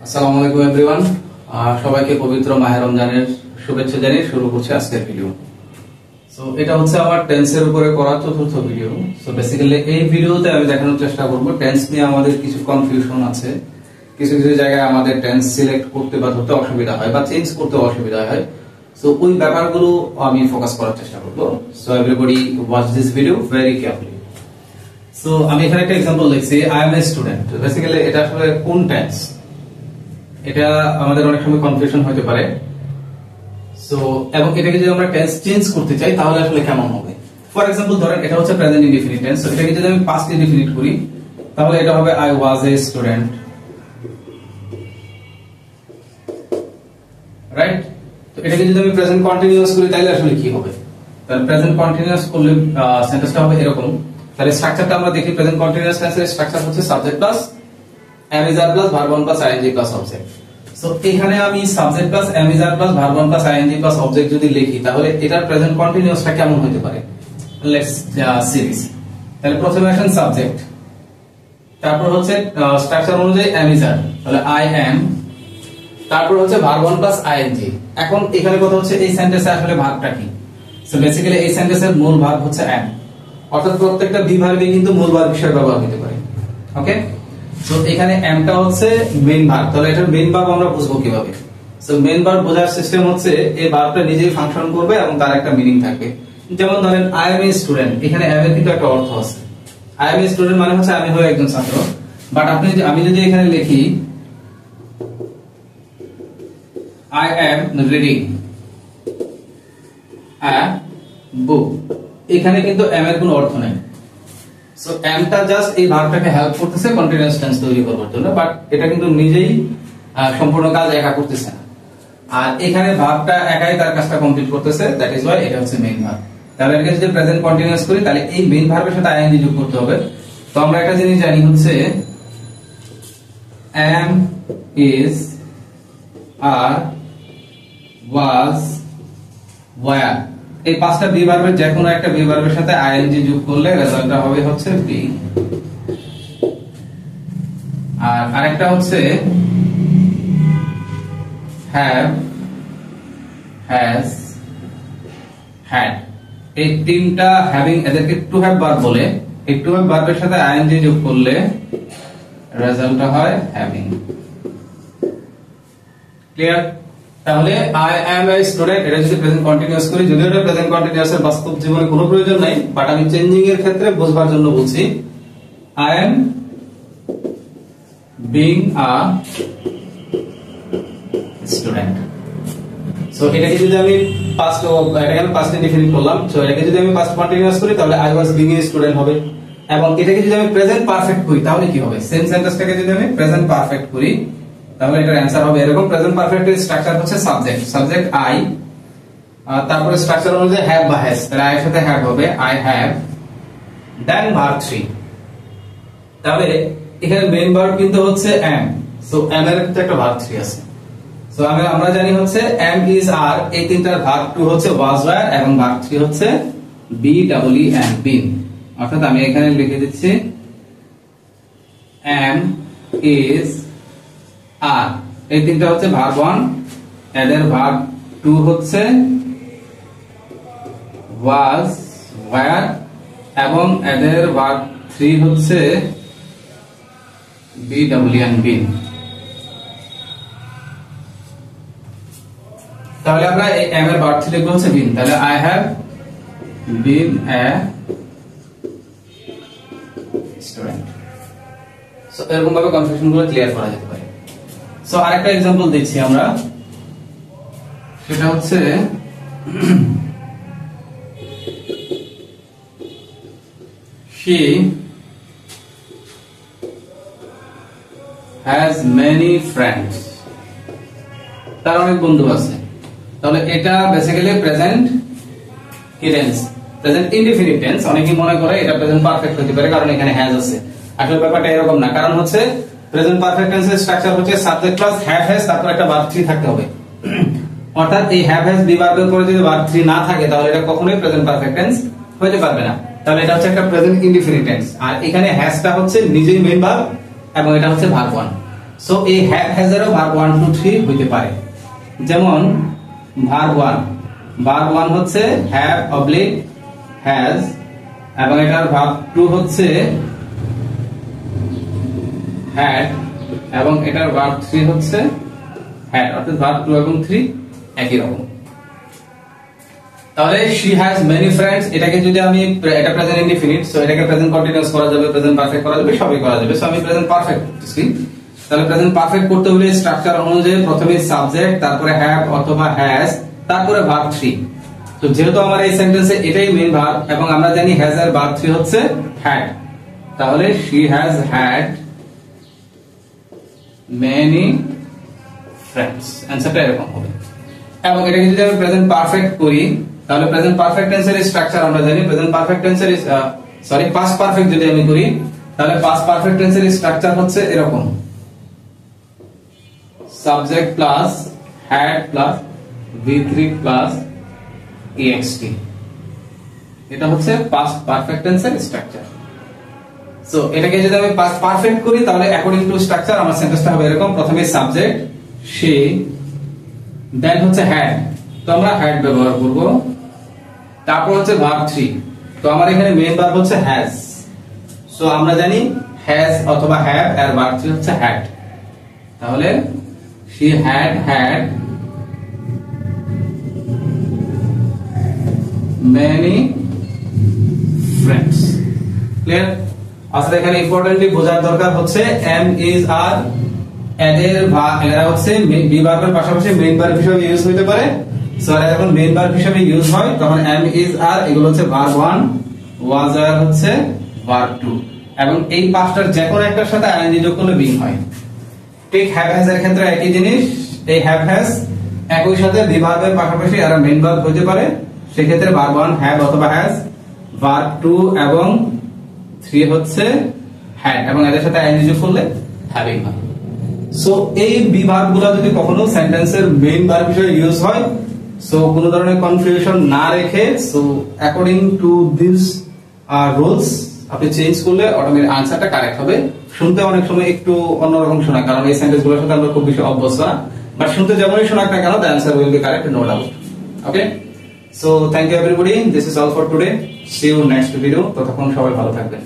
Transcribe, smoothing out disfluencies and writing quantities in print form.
আসসালামু আলাইকুম এভরিওয়ান, সবাইকে পবিত্র মাহে রমজানের শুভেচ্ছা জানিয়ে শুরু করছি আজকের ভিডিও। সো এটা হচ্ছে আমার টেন্সের উপরে করা চতুর্থ ভিডিও। সো বেসিক্যালি এই ভিডিওতে আমি দেখানোর চেষ্টা করব টেন্স নিয়ে আমাদের কিছু কনফিউশন আছে, কিছু কিছু জায়গায় আমাদের টেন্স সিলেক্ট করতে বা ধরতে অসুবিধা হয় বা চেঞ্জ করতে অসুবিধা হয়। সো ওই ব্যাপারগুলো আমি ফোকাস করার চেষ্টা করব। So everybody watch this video very carefully. So আমি এখানে একটা एग्जांपल লিখছি, I M a student. Basically এটা আসলে কোন টেন্স, এটা আমাদের অনেক সময় কনফিউশন হতে পারে। সো এবং এটাকে যদি আমরা টেন্স চেঞ্জ করতে চাই তাহলে আসলে কেমন হবে। ফর एग्जांपल ধরেন এটা হচ্ছে প্রেজেন্ট ইনডিফিনিট টেন্স। সো এটাকে যদি আমি পাস্ট ইনডিফিনিট করি তাহলে এটা হবে I was a student, right? তো এটাকে যদি আমি প্রেজেন্ট কন্টিনিউয়াস করি তাহলে আসলে কি হবে? তাহলে প্রেজেন্ট কন্টিনিউয়াস করলে সেন্টেন্সটা হবে এরকম। তাহলে স্ট্রাকচারটা আমরা দেখি, প্রেজেন্ট কন্টিনিউয়াস টেন্সের স্ট্রাকচার হচ্ছে subject plus am is are plus verb 1 plus ing plus object। So এখানে আমি subject plus am is are plus verb 1 plus ing plus object যদি লিখি তাহলে এটার প্রেজেন্ট কন্টিনিউয়াসটা কেমন হতে পারে? Let's see this. তাহলে প্রথমে আসেন সাবজেক্ট, তারপর হচ্ছে স্ট্রাকচার অনুযায়ী am is are, তাহলে I am, তারপর হচ্ছে verb 1 plus ing। এখন এখানে কথা হচ্ছে এই সেন্টেন্সে আসলে ভার্বটা কি। সো বেসিক্যালি এই সেন্টেন্সের মূল ভার্ব হচ্ছে am, অর্থাৎ প্রত্যেকটা বি ভার্বে কিন্তু মূল ভার্ব হিসেবে ব্যবহার হতে পারে। ওকে, সো এখানে am টা হচ্ছে মেইন ভার্ব। তাহলে এটার মেইন ভার্ব আমরা বুঝবো কিভাবে? সো মেইন ভার্ব বোঝার সিস্টেম হচ্ছে এই ভার্বটা নিজেই ফাংশন করবে এবং তার একটা মিনিং থাকবে। যেমন ধরেন আই এম এ স্টুডেন্ট, এখানে am এর কিন্তু একটা অর্থ আছে। আই এম এ স্টুডেন্ট মানে হচ্ছে আমি হই একজন ছাত্র। বাট আমি যদি এখানে লিখি আই এম রিডিং আ বুক, এখানে কিন্তু am এর কোনো অর্থ নাই। সো am টা জাস্ট এই ভার্বটাকে হেল্প করতেছে কন্টিনিউয়াস টেন্স তৈরি করার জন্য, বাট এটা কিন্তু নিজেই সম্পূর্ণ কাজ একা করতেছে না। আর এখানে ভার্বটা একাই তার কাজটা কমপ্লিট করতেছে, দ্যাট ইজ ওয়াই এটা হচ্ছে মেইন ভার্ব। তাহলে এটাকে যদি প্রেজেন্ট কন্টিনিউয়াস করি তাহলে এই মেইন ভার্বের সাথে ing যোগ করতে হবে। তো আমরা একটা জিনিস জানি হচ্ছে am is are was were, এই পাঁচটা বি ভার্বের যে কোনো একটা বি ভার্বের সাথে ing যোগ করলে রেজাল্টটা হবে হচ্ছে বি। আর আরেকটা হচ্ছে have, has, had। এই তিনটা হ্যাভিং, এদেরকে টু হ্যাভ ভার্ব বলে। এই টু হ্যাভ ভার্বের সাথে ing যোগ করলে রেজাল্টটা হয় হ্যাভিং। ক্লিয়ার? তাহলে আই এম এ স্টুডেন্ট এটা যদি প্রেজেন্ট কন্টিনিউয়াস করি, যদিও এটা প্রেজেন্ট কন্টিনিউয়াস এর বাস্তব জীবনে কোনো প্রয়োজন নাই, বাট আমি চেঞ্জিং এর ক্ষেত্রে বুঝবার জন্য বলছি। I am being a student. So এটাকে যদি আমি পাস্ট, এটাকে আমি পাস্ট ইনডিফিনিট করলাম। সো এটাকে যদি আমি পাস্ট কন্টিনিউয়াস করি তাহলে I was being a student হবে। এবং এটাকে যদি আমি প্রেজেন্ট পারফেক্ট করি তাহলে কি হবে? সেম সেন্টেন্সটাকে যদি আমি প্রেজেন্ট পারফেক্ট করি তাহলে এটার অ্যানসার হবে এরকম। প্রেজেন্ট পারফেক্ট এর স্ট্রাকচার হচ্ছে সাবজেক্ট, সাবজেক্ট আই, তারপরে স্ট্রাকচার অনুযায়ী হ্যাভ বা হ্যাজ। তাহলে আই এর সাথে হ্যাভ হবে আই হ্যাভ, দেন ভার্ব 3। তাহলে এখানে মেইন ভার্ব কিন্তু হচ্ছে am। সো am এর তো একটা ভার্ব 3 আছে। সো আমরা জানি হচ্ছে am is are, এই তিনটার ভার্ব 2 হচ্ছে was were এবং ভার্ব 3 হচ্ছে be double e and been। অর্থাৎ আমি এখানে লিখে দিচ্ছি am is are, এই তিনটা হচ্ছে ভার্ব 1, এদের ভার্ব 2 হচ্ছে was were এবং এদের ভার্ব 3 হচ্ছে be double and been। তাহলে আমরা এই am এর ভার্ব 3 লিখব হচ্ছে been। তাহলে I have been a student। So এরকম ভাবে কনফিউশন গুলো ক্লিয়ার করা যেতে পারে। সো আরেকটা एग्जांपल দিচ্ছি আমরা, সেটা হচ্ছে she has many friends, তার অনেক বন্ধু আছে। তাহলে এটা বেসিক্যালি প্রেজেন্ট কি টেন্স? Present indefinite tense. অনেকেই মনে করে এটা প্রেজেন্ট পারফেক্ট হতে পারে কারণ এখানে হ্যাজ আছে। আসলে ব্যাপারটা এরকম না। কারণ হচ্ছে প্রেজেন্ট পারফেক্ট টেন্সের স্ট্রাকচার হচ্ছে সাবজেক্ট প্লাস হ্যাভ হ্যাজ, তারপর একটা ভার্ব 3 থাকতে হবে। অর্থাৎ এই হ্যাভ হ্যাজ বি ভার্বের পরে যদি ভার্ব 3 না থাকে তাহলে এটা কখনোই প্রেজেন্ট পারফেক্ট টেন্স হতে পারবে না। তাহলে এটা হচ্ছে একটা প্রেজেন্ট ইনডিফিনিট টেন্স। আর এখানে হ্যাজটা হচ্ছে নিজেই মেইন ভার্ব এবং এটা হচ্ছে ভার্ব 1। সো এই হ্যাভ হ্যাজ এরও ভার্ব 1 2 3 হইতে পারে। যেমন ভার্ব 1 হচ্ছে হ্যাভ অবলিক হ্যাজ, এবং এটার ভার্ব 2 হচ্ছে হ্যাড, এবং এটার ভার্ব 3 হচ্ছে হ্যাড, অর্থাৎ ভার্ব 2 এবং 3 একই রকম। তাহলে she has many friends, এটাকে যদি আমি এটা প্রেজেন্ট ইনডিফিনিট, সো এটাকে প্রেজেন্ট কন্টিনিউয়াস করা যাবে, প্রেজেন্ট পারফেক্ট করা যাবে, সবই করা যাবে। সো আমি প্রেজেন্ট পারফেক্ট করতেছি। তাহলে প্রেজেন্ট পারফেক্ট করতে হলে স্ট্রাকচার অনুযায়ী প্রথমে সাবজেক্ট, তারপরে হ্যাভ অথবা হ্যাজ, তারপরে ভার্ব 3। তো যেহেতু আমার এই সেন্টেন্সে এটাই মেইন ভার্ব, এবং আমরা জানি হ্যাজ এর ভার্ব 3 হচ্ছে হ্যাড, তাহলে she has had many friends, অ্যানসারটা এরকম হবে। এবং এটাকে যদি আমি প্রেজেন্ট পারফেক্ট করি, তাহলে প্রেজেন্ট পারফেক্ট টেন্সের স্ট্রাকচার আমরা জানি। প্রেজেন্ট পারফেক্ট টেন্সের পাস্ট পারফেক্ট যদি আমি করি, তাহলে পাস্ট পারফেক্ট টেন্সের স্ট্রাকচার হচ্ছে এরকম: subject plus had plus V3 plus ext। এটা হচ্ছে পাস্ট পারফেক্ট টেন্সের স্ট্রাকচার। সো এটাকে যদি আমি পাস্ট পারফেক্ট করি, তাহলে অ্যাকর্ডিং টু স্ট্রাকচার আমার সেন্টেন্সটা হবে এরকম: প্রথমে সাবজেক্ট সে, দেন হচ্ছে হ্যাড, তো আমরা হ্যাড ব্যবহার করব, তারপর হচ্ছে ভার্ব 3, তো আমার এখানে মেইন ভার্ব হচ্ছে হ্যাজ, সো আমরা জানি হ্যাজ অথবা হ্যাভ এর ভার্ব 3 হচ্ছে হ্যাড, তাহলে she had many friends। Clear? আসলে এখানে ইম্পর্টেন্টলি বোঝার দরকার হচ্ছে am is are এদের এরা হচ্ছে বি ভার্বের পাশাপাশি মেইন ভার্ব হিসেবে ইউজ হতে পারে। সো এরা যখন মেইন ভার্ব হিসেবে ইউজ হয়, তখন am is are এগুলো হচ্ছে ভার্ব 1, was are হচ্ছে ভার্ব 2, এবং এই পাঁচটার যে কোনো একটার সাথে আইএনজি যোগ করলে বিং হয়। ঠিক হ্যাভ হ্যাজ এর ক্ষেত্রে একই জিনিস, এই হ্যাভ হ্যাজ একই সাথে বি ভার্বের পাশাপাশি এরা মেইন ভার্ব হতে পারে, সেক্ষেত্রে ভার্ব 1 হ্যাভ অথবা হ্যাজ, ভার্ব 2 এবং 3 হচ্ছে হ্যাড, এবং এদের সাথে আইএনজি যোগ করলে হ্যাভিং হয়। সো এই বি ভার্বগুলো যদি কখনো সেন্টেন্সের মেইন ভার্ব হিসেবে ইউজ হয়, সো কোনো ধরনের কনফিউশন না রেখে, so according to this rules আপনি চেঞ্জ করলে অটোমেটিক আনসারটা কারেক্ট হবে। শুনতে অনেক সময় একটু অন্যরকম শোনায়, কারণ এই সেন্টেন্সগুলোর সাথে আমরা খুব বেশি অভ্যস্ত না, বাট শুনতে যেমনই শোনাক না কেন, the answer will be correct, no doubt. Okay, so thank you everybody, this is all for today, see you next video. ততক্ষণ সবাই ভালো থাকবেন।